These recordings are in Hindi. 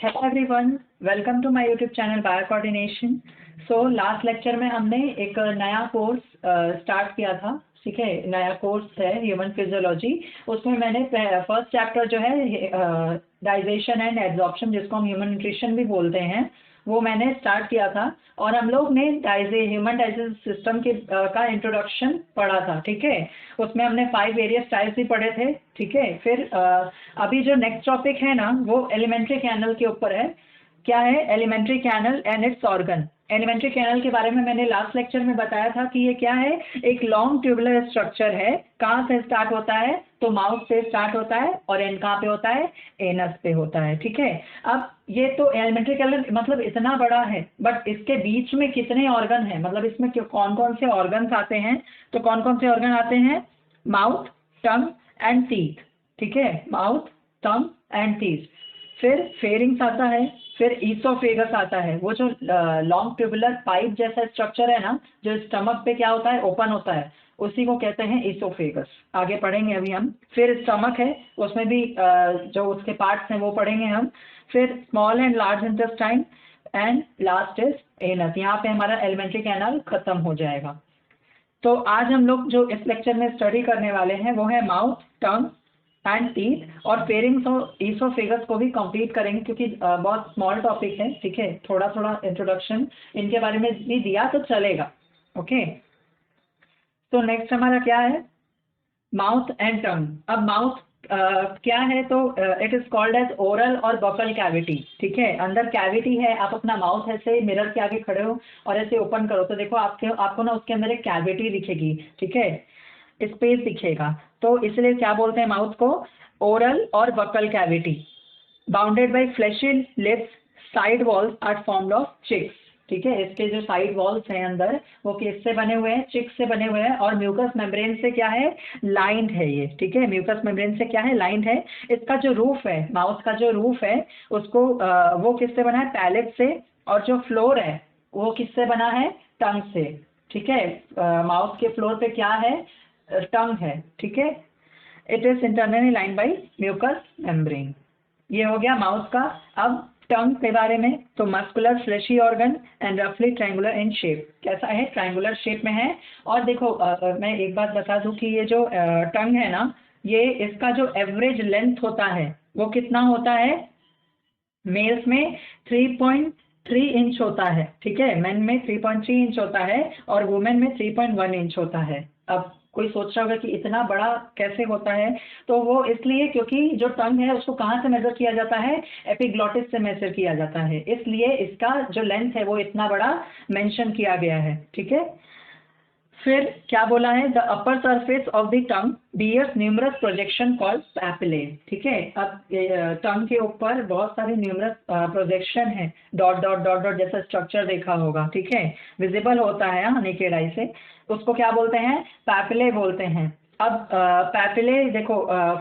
Hello everyone, welcome to my YouTube channel bio coordination. So last lecture में हमने एक नया कोर्स स्टार्ट किया था। ठीक है, नया कोर्स है ह्यूमन फिजियोलॉजी। उसमें मैंने फर्स्ट चैप्टर जो है डाइजेशन एंड एब्जॉर्प्शन, जिसको हम ह्यूमन न्यूट्रिशन भी बोलते हैं, वो मैंने स्टार्ट किया था। और हम लोग ने ह्यूमन डाइजेस्टिव सिस्टम के का इंट्रोडक्शन पढ़ा था। ठीक है, उसमें हमने 5 वेरियस टाइप्स भी पढ़े थे। ठीक है, फिर अभी जो नेक्स्ट टॉपिक है ना, वो एलिमेंट्री कैनल के ऊपर है। क्या है alimentary canal and its organ? Alimentary canal के बारे में मैंने लास्ट लेक्चर में बताया था कि ये क्या है, एक लॉन्ग ट्यूबुलर स्ट्रक्चर है। कहाँ से स्टार्ट होता है? तो माउथ से स्टार्ट होता है और एंड कहाँ पे होता है? एनस पे होता है। ठीक है, अब ये तो एलिमेंट्री कैनल मतलब इतना बड़ा है, बट इसके बीच में कितने ऑर्गन हैं, मतलब इसमें कौन कौन से ऑर्गन्स आते हैं? तो कौन कौन से ऑर्गन आते हैं? Mouth, tongue and teeth. ठीक है, माउथ, टंग एंड टीथ। फिर फेरिंग्स आता है, फिर ईसोफेगस आता है। वो जो लॉन्ग ट्यूबुलर पाइप जैसा स्ट्रक्चर है ना, जो स्टमक पे क्या होता है, ओपन होता है, उसी को कहते हैं ईसोफेगस। आगे पढ़ेंगे अभी हम। फिर स्टमक है, उसमें भी जो उसके पार्ट्स हैं वो पढ़ेंगे हम। फिर small and large intestine and last is anus. यहाँ पे हमारा एलिमेंट्री कैनाल खत्म हो जाएगा। तो आज हम लोग जो इस लेक्चर में स्टडी करने वाले हैं वो है माउथ, टंग एंड टीथ, और फेरिंग्स और ईसोफेगस को भी कंप्लीट करेंगे, क्योंकि बहुत स्मॉल टॉपिक है। ठीक है, थोड़ा थोड़ा इंट्रोडक्शन इनके बारे में भी दिया तो चलेगा। ओके, तो नेक्स्ट हमारा क्या है? Mouth and tongue. अब माउथ क्या है? तो it is called as oral और बकल कैविटी। ठीक है, अंदर कैविटी है। आप अपना माउथ ऐसे मिरर के आगे खड़े हो और ऐसे ओपन करो तो देखो आपको ना उसके अंदर एक कैविटी दिखेगी। ठीक है, स्पेस दिखेगा। तो इसलिए क्या बोलते हैं माउथ को? ओरल और buccal cavity. Bounded by fleshy lips, side walls are formed of cheeks. ठीक है, इसके जो साइड वॉल्स हैं अंदर, वो किससे बने हुए हैं? चिक्स से बने हुए हैं। और म्यूकस मेम्ब्रेन से क्या है? लाइंड है ये। ठीक है, म्यूकस मेम्ब्रेन से क्या है? लाइंड है। इसका जो रूफ है, माउथ का जो रूफ है, उसको वो किससे बना है? पैलेट से। और जो फ्लोर है वो किससे बना है? टंग से। ठीक है, माउथ के फ्लोर पे क्या है? टंग है। ठीक है, it is internally lined by mucous membrane. ये हो गया माउथ का। अब टंग के बारे में, तो मस्कुलर फ्लैशी ऑर्गन एंड रफली ट्रायंगुलर इन शेप। कैसा है? ट्रायंगुलर शेप में है। और देखो मैं एक बात बता दूं कि ये जो टंग है ना, ये इसका जो एवरेज लेंथ होता है वो कितना होता है? मेल्स में 3.3 इंच होता है। ठीक है, मेन में 3.3 इंच होता है और वुमेन में 3.1 इंच होता है। अब कोई सोच रहा होगा कि इतना बड़ा कैसे होता है? तो वो इसलिए क्योंकि जो टंग है उसको कहाँ से मेजर किया जाता है? एपिग्लॉटिस से मेजर किया जाता है, इसलिए इसका जो लेंथ है वो इतना बड़ा मेंशन किया गया है। ठीक है, फिर क्या बोला है? The upper surface of the tongue bears numerous projection called papillae. ठीक है, अब टंग के ऊपर बहुत सारे न्यूमरस प्रोजेक्शन है। डॉट डॉट डॉट डॉट जैसा स्ट्रक्चर देखा होगा। ठीक है, विजिबल होता है नेकेड आई से। उसको क्या बोलते हैं? पैपिले बोलते हैं। अब पैपिले देखो,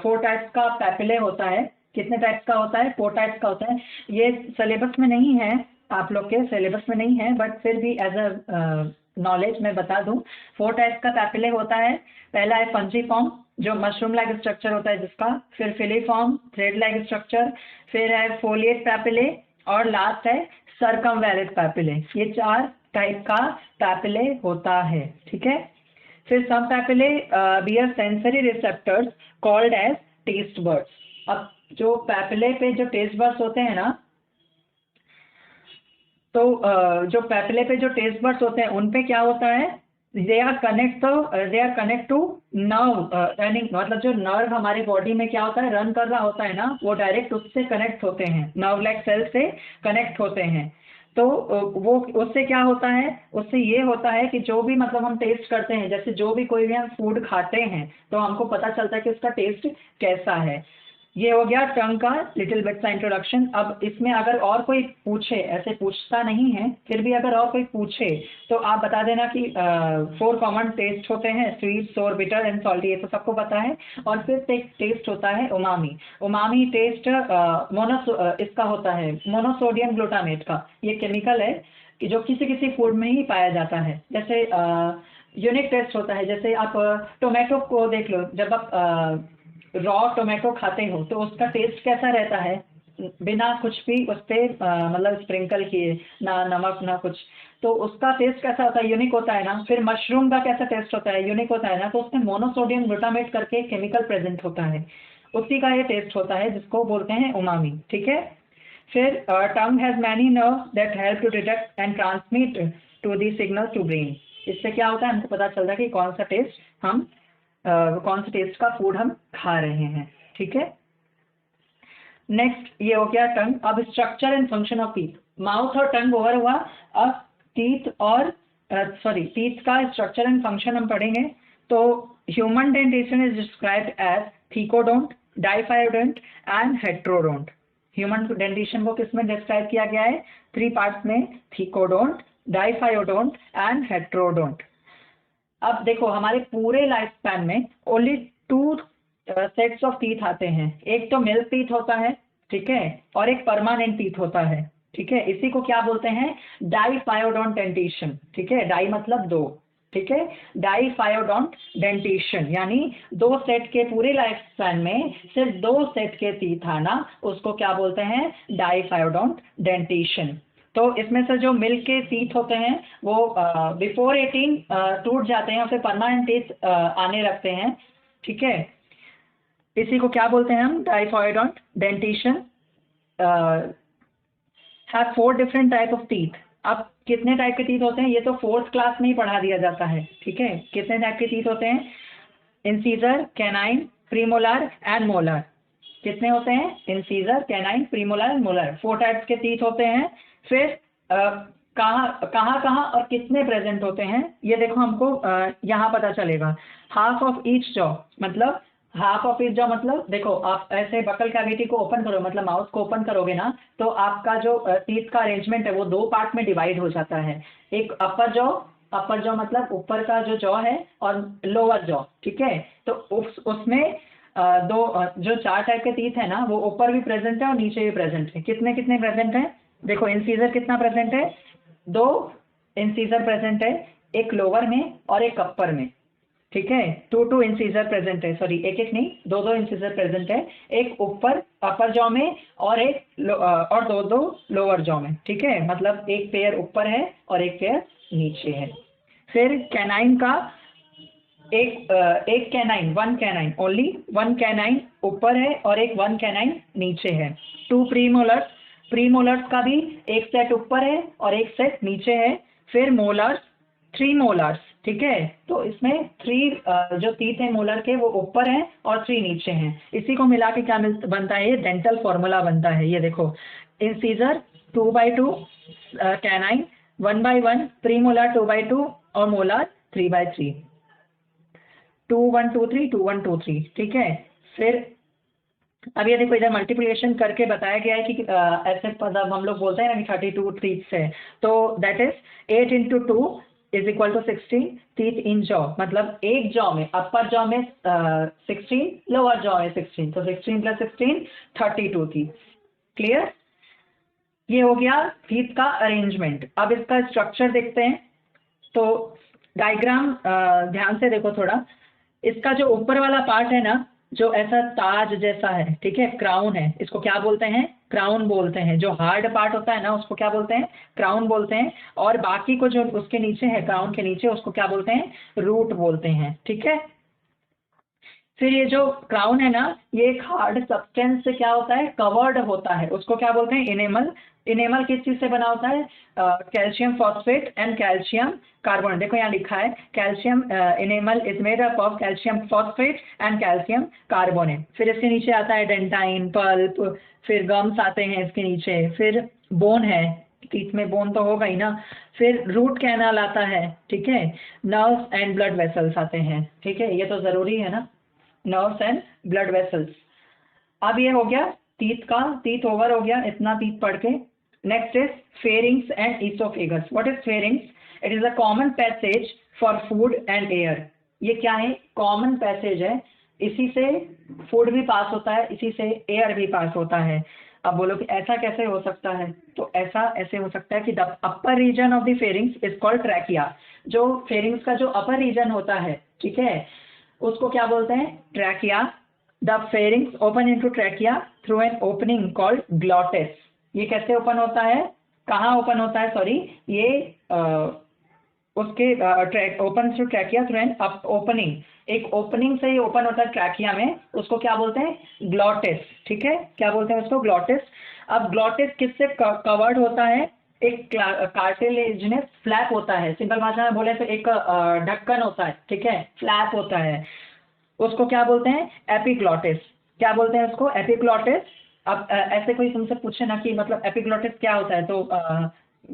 4 टाइप्स का पैपिले होता है। कितने टाइप्स का होता है? 4 टाइप्स का होता है। ये सिलेबस में नहीं है, आप लोग के सिलेबस में नहीं है, बट फिर भी एज अ नॉलेज मैं बता दूं। 4 टाइप्स का पैपिले होता है। पहला है फंजीफॉर्म, जो मशरूम लाइक स्ट्रक्चर होता है जिसका। फिर फिलीफॉर्म, थ्रेड लाइक स्ट्रक्चर। फिर है फोलिएट पैपिले, और लास्ट है सर्कमवैलेंट पैपिले। ये 4 टाइप का पैपिले होता है। ठीक है, फिर some papillae bear sensory receptors called as taste buds. अब जो पैपिले पे जो टेस्ट बर्ड्स होते हैं ना, तो जो पैपिले पे जो टेस्ट बर्ड्स होते हैं उन पे क्या होता है? They are connect to nerve running, मतलब जो नर्व हमारी बॉडी में क्या होता है, रन कर रहा होता है ना, वो डायरेक्ट उससे कनेक्ट होते हैं, नर्व लाइक सेल से कनेक्ट होते हैं। तो वो उससे क्या होता है? उससे ये होता है कि जो भी मतलब हम टेस्ट करते हैं, जैसे जो भी कोई भी हम फूड खाते हैं, तो हमको पता चलता है कि उसका टेस्ट कैसा है। ये हो गया टंग का लिटिल बिट सा इंट्रोडक्शन। अब इसमें अगर और कोई पूछे, ऐसे पूछता नहीं है, फिर भी अगर और कोई पूछे तो आप बता देना कि 4 कॉमन टेस्ट होते हैं, स्वीट, सोर, बिटर एंड सॉल्टी। ये तो सबको पता है। और फिर एक टेस्ट होता है उमामी। उमामी टेस्ट इसका होता है मोनोसोडियम ग्लूटामेट का। ये केमिकल है कि जो किसी किसी फूड में ही पाया जाता है। जैसे यूनिक टेस्ट होता है। जैसे आप टोमेटो को देख लो, जब आप रॉ टोमेटो खाते हो तो उसका टेस्ट कैसा रहता है? बिना कुछ भी उस पर मतलब स्प्रिंकल किए, ना नमक ना कुछ, तो उसका टेस्ट कैसा होता है, यूनिक होता है ना। फिर मशरूम का कैसा टेस्ट होता है, यूनिक होता है ना। तो उसमें मोनोसोडियम ग्लूटामेट करके केमिकल प्रेजेंट होता है, उसी का ये टेस्ट होता है जिसको बोलते हैं उमामी, ठीक है। फिर tongue has many nerves that help to detect and transmit to the signal to brain. इससे क्या होता है, हमको पता चलता है कि कौन सा टेस्ट हम कौन सा टेस्ट का फूड हम खा रहे हैं, ठीक है। नेक्स्ट ये हो गया टंग। अब structure and function of teeth, mouth और टंग ओवर हुआ। अब टीथ और टीथ का स्ट्रक्चर एंड फंक्शन हम पढ़ेंगे। तो human dentition is described as thecodont, diphyodont and heterodont. Human dentition को किसमें डिस्क्राइब किया गया है, 3 पार्ट्स में, थीकोडोंट, डाइफायोडोंट एंड हेट्रोडोंट। अब देखो हमारे पूरे लाइफ स्पैन में ओनली 2 सेट्स ऑफ टीथ आते हैं। एक तो मिल्क टीथ होता है, ठीक है, और एक परमानेंट टीथ होता है, ठीक है। इसी को क्या बोलते हैं, डाइफायोडोंट डेंटिशन, ठीक है। डाई मतलब 2, ठीक है। डाइफायोडोंट डेंटिशन यानी 2 सेट के पूरे लाइफ स्पैन में सिर्फ 2 सेट के टीथ आना, उसको क्या बोलते हैं, डाइफायोडोंट डेंटिशन। तो इसमें से जो मिल्क के टीथ होते हैं वो बिफोर 18 टूट जाते हैं और फिर परमानेंट टीथ आने लगते हैं, ठीक है। इसी को क्या बोलते हैं हम, diphyodont dentition. Have 4 different type of teeth. अब कितने टाइप के टीथ होते हैं, ये तो 4th क्लास में ही पढ़ा दिया जाता है, ठीक है। कितने टाइप के टीथ होते हैं, incisor, canine, premolar and molar. कितने होते हैं, incisor, canine, premolar, molar, 4 types के टीथ होते हैं। फिर कहाँ और कितने प्रेजेंट होते हैं, ये देखो हमको यहाँ पता चलेगा। हाफ ऑफ ईच जॉ, मतलब हाफ ऑफ ईच जॉ मतलब देखो आप ऐसे बकल कैविटी को ओपन करो, मतलब माउथ को ओपन करोगे ना, तो आपका जो टीथ का अरेंजमेंट है वो 2 पार्ट में डिवाइड हो जाता है। एक अपर जॉ मतलब ऊपर का जो जॉ है, और लोअर जॉ, ठीक है। तो उसमें जो 4 टाइप के टीथ है ना, वो ऊपर भी प्रेजेंट है और नीचे भी प्रेजेंट है। कितने कितने प्रेजेंट है, देखो इंसीजर कितना प्रेजेंट है, 2 इंसीजर प्रेजेंट है, एक लोअर में और एक अपर में, ठीक है। 2 इंसीजर प्रेजेंट है, सॉरी एक नहीं, 2 इंसीजर प्रेजेंट है, एक ऊपर अपर जॉ में और एक और 2 लोअर जॉ में, ठीक है। मतलब एक पेयर ऊपर है और एक पेयर नीचे है। फिर कैनाइन का एक कैनाइन, 1 कैनाइन, ओनली 1 कैनाइन ऊपर है और एक 1 कैनाइन नीचे है। 2 प्रीमोलर्स का भी एक सेट ऊपर है और एक सेट नीचे है। फिर मोलर्स, 3 मोलर्स, ठीक है। तो इसमें 3 जो टीथ है मोलर के वो ऊपर हैं और 3 नीचे हैं। इसी को मिला के क्या बनता है, ये डेंटल फॉर्मूला बनता है। ये देखो, इंसीजर 2/2, कैनाइन 1/1, प्रीमोलर 2/2 और मोलर 3/3, 2 1 2 3 2 1 2 3, ठीक है। फिर अब ये देखो इधर मल्टीप्लिकेशन करके बताया गया है कि ऐसे मतलब हम लोग बोलते हैं ना कि 32 टीथ है, तो that is 8 × 2 is equal to 16 teeth in jaw. मतलब एक जॉ में, अपर जॉ में 16, लोअर जॉ में 16, तो 16 + 16 32 टीथ। क्लियर, ये हो गया टीथ का अरेंजमेंट। अब इसका स्ट्रक्चर देखते हैं। तो डायग्राम ध्यान से देखो थोड़ा। इसका जो ऊपर वाला पार्ट है ना, जो ऐसा ताज जैसा है, ठीक है, क्राउन है, इसको क्या बोलते हैं, क्राउन बोलते हैं। जो हार्ड पार्ट होता है ना, उसको क्या बोलते हैं, क्राउन बोलते हैं। और बाकी को जो उसके नीचे है, क्राउन के नीचे, उसको क्या बोलते हैं, रूट बोलते हैं, ठीक है। फिर ये जो क्राउन है ना, ये एक हार्ड सब्सटेंस से क्या होता है, कवर्ड होता है, उसको क्या बोलते हैं, इनेमल। इनेमल किस चीज से बना होता है, calcium phosphate and calcium carbonate. देखो यहाँ लिखा है calcium, enamel is made up of calcium phosphate and calcium carbonate. फिर इसके नीचे आता है डेंटाइन, पल्प, फिर गम्स आते हैं इसके नीचे, फिर बोन है, टीथ में बोन तो होगा ही ना। फिर रूट कैनाल आता है, ठीक है। नर्व्स एंड ब्लड वेसल्स आते हैं, ठीक है, ये तो जरूरी है ना, नर्व्स एंड ब्लड वेसल्स। अब ये हो गया टीथ का, टीथ ओवर हो गया, इतना टीथ पढ़ के। Next is pharynx and oesophagus. What is pharynx, it is a common passage for food and air. ये क्या है, कॉमन पैसेज है, इसी से फूड भी पास होता है, इसी से एयर भी पास होता है। अब बोलो कि ऐसा कैसे हो सकता है, तो ऐसा ऐसे हो सकता है कि the upper region of the pharynx is called trachea. जो फेरिंग्स का जो अपर रीजन होता है, ठीक है, उसको क्या बोलते हैं, trachea. The pharynx open into trachea through an opening called glottis. ये कैसे ओपन होता है, कहाँ ओपन होता है, सॉरी, ये उसके open to trachea through an opening, एक ओपनिंग से ही ओपन होता है ट्रैकिया में, उसको क्या बोलते हैं, ग्लॉटिस। ठीक है, क्या बोलते हैं उसको, ग्लॉटिस। अब ग्लॉटिस किससे कवर्ड होता है, एक कार्टिलेजिनस फ्लैप होता है, सिंपल भाषा में बोले तो एक ढक्कन होता है, ठीक है, फ्लैप होता है, उसको क्या बोलते हैं, एपिग्लॉटिस। क्या बोलते हैं उसको, एपिग्लॉटिस। अब ऐसे कोई तुमसे पूछे ना कि मतलब एपिग्लॉटिस क्या होता है, तो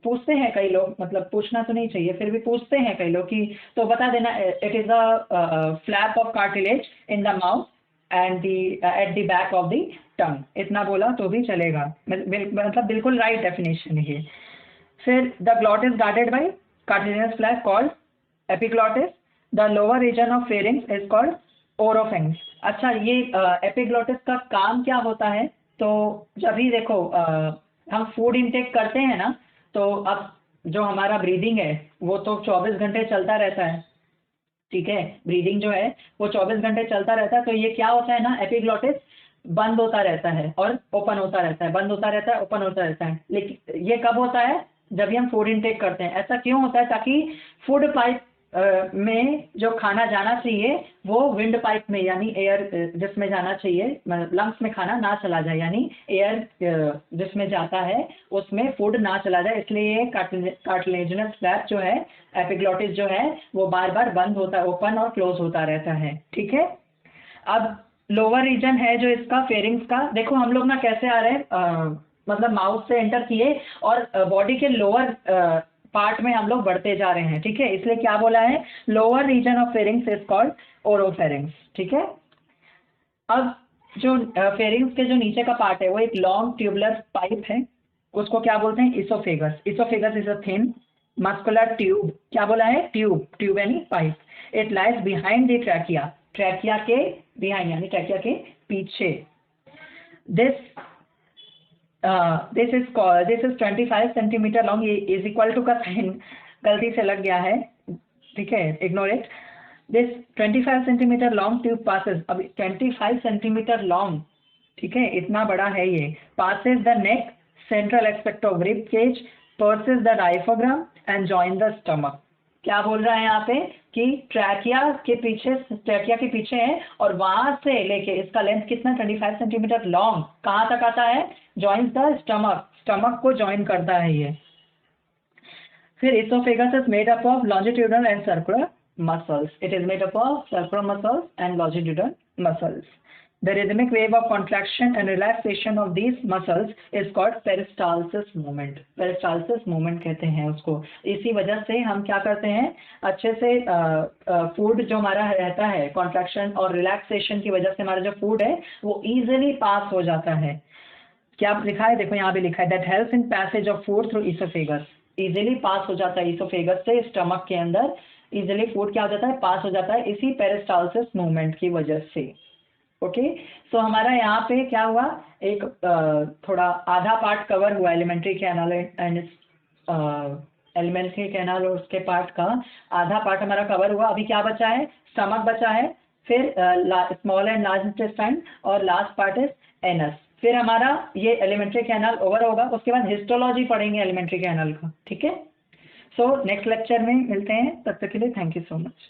पूछते हैं कई लोग, मतलब पूछना तो नहीं चाहिए, फिर भी पूछते हैं कई लोग कि, तो बता देना, it is a flap of cartilage in the mouth and the at the back of the टंग। इतना बोला तो भी चलेगा, मतलब बिल्कुल राइट डेफिनेशन है ये। फिर the glottis guarded by cartilaginous flap called epiglottis. The lower region of pharynx is called oropharynx. अच्छा, ये एपिग्लॉटिस का काम क्या होता है, तो जब भी देखो हम फूड इनटेक करते हैं ना, तो अब जो हमारा ब्रीदिंग है वो तो 24 घंटे चलता रहता है, ठीक है, ब्रीदिंग जो है वो 24 घंटे चलता रहता है, तो ये क्या होता है ना, एपिग्लॉटिस बंद होता रहता है और ओपन होता रहता है, बंद होता रहता है, ओपन होता रहता है। लेकिन ये कब होता है, जब भी हम फूड इनटेक करते हैं। ऐसा क्यों होता है, ताकि फूड पाइप में जो खाना जाना चाहिए वो विंड पाइप में, यानी एयर जिसमें जाना चाहिए, लंग्स में खाना ना चला जाए, यानी एयर जिसमें जाता है उसमें फूड ना चला जाए, इसलिए कार्टिलेजिनस फ्लैप जो है, एपिग्लॉटिस जो है, वो बार बार बंद होता है, ओपन और क्लोज होता रहता है। ठीक है, अब लोअर रीजन है जो इसका फेरिंग्स का, देखो हम लोग ना कैसे आ रहे हैं, मतलब माउथ से एंटर किए और बॉडी के लोअर पार्ट में हम लोग बढ़ते जा रहे हैं, ठीक है, इसलिए क्या बोला है, lower region of pharynx is called oropharynx. ठीक है, अब जो फेरिंग्स के जो नीचे का पार्ट है वो एक लॉन्ग ट्यूबुलर पाइप है, उसको क्या बोलते हैं, oesophagus. Oesophagus is a thin muscular tube, क्या बोला है, ट्यूब, ट्यूब यानी pipe. It lies behind the trachea, trachea के बिहाइंड यानी ट्रैकिया के पीछे। This this is 25 centimetre long, ये इज इक्वल टू का साइन गलती से लग गया है, ठीक है, ignore it. This 25 centimetre long tube passes, अब 25 सेंटीमीटर लॉन्ग, ठीक है, इतना बड़ा है ये, passes the neck, central aspect of rib cage, pierces the diaphragm and join the stomach. क्या बोल रहा है यहाँ पे कि ट्रैकिया के पीछे है और वहां से लेके इसका लेंथ कितना, 25 सेंटीमीटर लॉन्ग, कहाँ तक आता है, जॉइंस द स्टमक, स्टमक को ज्वाइन करता है ये। फिर oesophagus is made up of longitudinal and circular muscles. It is made up of circular muscles and longitudinal muscles. The rhythmic wave of contraction and relaxation of these muscles is called peristalsis movement. Peristalsis movement कहते हैं उसको। इसी वजह से हम क्या करते हैं, अच्छे से फूड जो हमारा रहता है, कॉन्ट्रैक्शन और रिलैक्सेशन की वजह से हमारा जो फूड है वो इजीली पास हो जाता है। क्या लिखा है, देखो यहाँ भी लिखा है, that helps in passage of food through oesophagus. Easily pass हो जाता है इसोफेगस से स्टमक के अंदर, इजीली फूड क्या हो जाता है, पास हो जाता है, इसी पेरिस्टाल्सिस मूवमेंट की वजह से। ओके, सो हमारा यहाँ पे क्या हुआ, एक थोड़ा आधा पार्ट कवर हुआ alimentary canal and alimentary canal और उसके पार्ट का आधा पार्ट हमारा कवर हुआ। अभी क्या बचा है, स्टमक बचा है, फिर स्मॉल एंड लार्ज इंटेस्टाइन और लास्ट पार्ट इज एनस। फिर हमारा ये एलिमेंट्री कैनाल ओवर होगा, उसके बाद हिस्टोलॉजी पढ़ेंगे एलिमेंट्री कैनाल का। ठीक है, सो नेक्स्ट लेक्चर में मिलते हैं, तब तक के लिए थैंक यू सो मच।